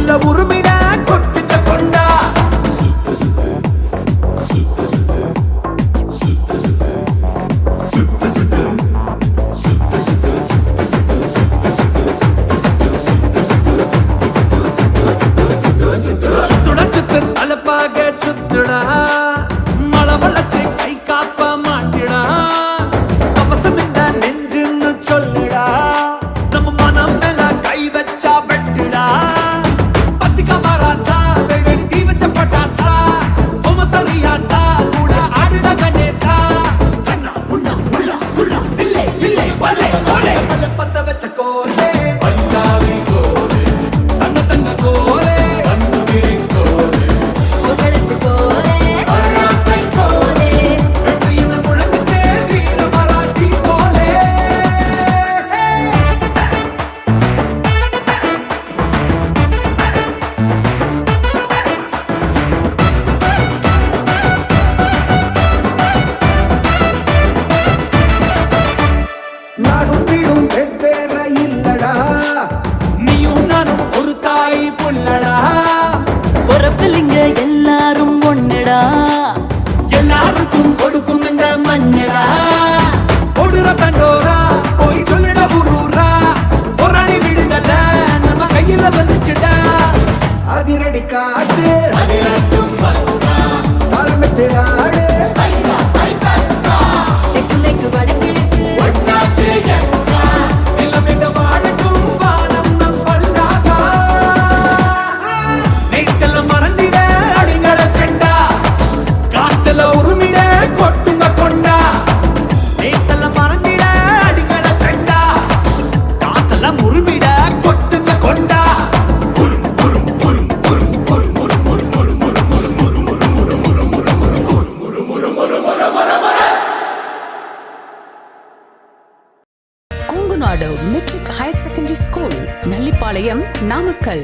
காட்டுல உருமிட கொட்டுங்க கொண்டா சுத்துட சுத்து தலைப்பாக சுத்துடா மழை வளச்சு கை காப்ப மாட்டிடா அவசம் இந்த நெஞ்சுன்னு சொல்லுடா நம்ம மனம் மேல கை வச்சா வெட்டுடா பத்திக்க மராசா தீ வச்ச பட்டாசா உம சரியாசா கூட ஆடுட கணேசா கண்ணா உண்ணா உள்ள சுள்ள இல்லை இல்லை வலே கோலே பத்த வச்ச கோலே பஞ்சாவி கோலே தங்க தங்க கோலே நாடும் வீடும் வெவ்வேற இல்லடா நீயும் நானும் ஒரு தாய் புள்ளடா பொறப்பில்லிங்க எல்லாரும் ஒண்ணுடா எல்லாருக்கும் கொடுக்கும் இந்த மண்ணடா ஓடுற தண்டோரா போய் சொல்லிட ஊரூரா போராடி விடுங்கல்ல நம்ம கையில வந்துச்சுடா அதிரடி காட்டு தாளமிட்டு ஆடு தெக்குலைக்கு வடகிழக்கு நிலமிட வாழக்கும் வானம் நம் பல்லாகா நெய்த்தல மறந்திட அடிங்கட செண்டா காத்துல உருமிட கொட்டுங்க கொண்டா நெய்த்தல மறந்திட அடிங்கட செண்டா காத்துல உருமிட கொட்டுங்க கொண்டா Kongunadu matric higher secondary school Nallipalayam Namakkal.